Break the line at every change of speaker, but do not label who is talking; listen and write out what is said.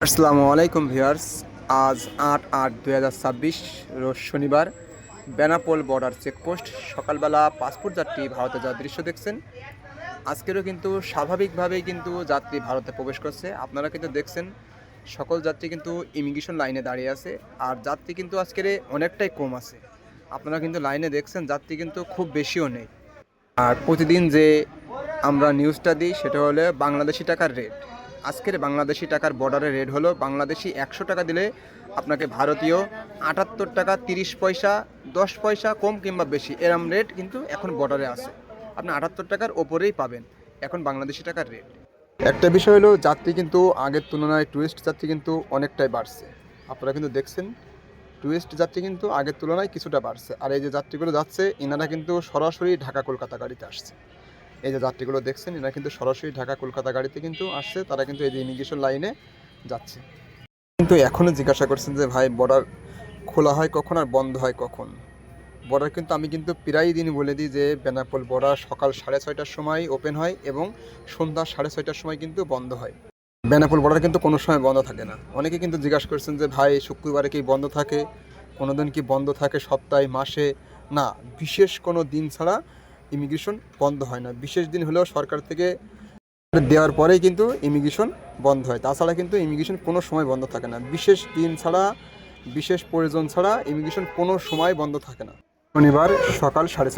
আসসালামু আলাইকুম ভিউয়ার্স। আজ ৮/৮/২০২৬ রোজ শনিবার। Benapole border checkpost. সকালবেলা পাসপোর্ট যাত্রী ভারতে যাওয়ার দৃশ্য দেখছেন। আজকেরও কিন্তু স্বাভাবিকভাবেই কিন্তু যাত্রী ভারতে প্রবেশ করছে। আপনারা কিন্তু দেখছেন সকল যাত্রী কিন্তু ইমিগ্রেশন লাইনে দাঁড়িয়ে আছে। আর যাত্রী কিন্তু আজকের অনেকটাই কম আছে। আপনারা কিন্তু লাইনে দেখছেন যাত্রী কিন্তু খুব বেশিও নেই। আর প্রতিদিন যে আমরা নিউজটা দিই সেটা হলো বাংলাদেশি টাকার রেট। আজকের বাংলাদেশি টাকার বর্ডারের রেট হলো বাংলাদেশি ১০০ টাকা দিলে আপনাকে ভারতীয় ৭৮ টাকা ৩০ পয়সা ১০ পয়সা কম কিংবা বেশি এরম রেট কিন্তু এখন বর্ডারে আছে। আপনি ৭৮ টাকার ওপরেই পাবেন এখন বাংলাদেশি টাকার রেট। একটা বিষয় হলো যাত্রী কিন্তু আগের তুলনায় ট্যুরিস্ট যাত্রী কিন্তু অনেকটাই বাড়ছে। আপনারা কিন্তু দেখছেন ট্যুরিস্ট যাত্রী কিন্তু আগের তুলনায় কিছুটা বাড়ছে। আর এই যে যাত্রীগুলো যাচ্ছে এনারা কিন্তু সরাসরি ঢাকা কলকাতা গাড়িতে আসছে। এই যে যাত্রীগুলো দেখছেন এরা কিন্তু সরাসরি ঢাকা কলকাতা গাড়িতে কিন্তু আসছে। তারা কিন্তু এই যে ইমিগ্রেশন লাইনে যাচ্ছে। কিন্তু এখনও জিজ্ঞাসা করছেন যে ভাই বর্ডার খোলা হয় কখন আর বন্ধ হয় কখন। বর্ডার কিন্তু আমি কিন্তু প্রায় দিন বলে দিই যে বেনাপোল বর্ডার সকাল 6:30টার সময় ওপেন হয় এবং সন্ধ্যা 6:30টার সময় কিন্তু বন্ধ হয়। বেনাপোল বর্ডার কিন্তু কোনো সময় বন্ধ থাকে না। অনেকে কিন্তু জিজ্ঞাসা করছেন যে ভাই শুক্রবারে কি বন্ধ থাকে, কোনো দিন কি বন্ধ থাকে সপ্তাহে মাসে? না, বিশেষ কোনো দিন ছাড়া ইমিগ্রেশন বন্ধ হয় না। বিশেষ দিন হলেও সরকার থেকে দেওয়ার পরেই কিন্তু ইমিগ্রেশন বন্ধ হয়। তাছাড়া কিন্তু ইমিগ্রেশন কোনো সময় বন্ধ থাকে না। বিশেষ দিন ছাড়া, বিশেষ প্রয়োজন ছাড়া ইমিগ্রেশন কোনো সময় বন্ধ থাকে না। শনিবার সকাল 6:30।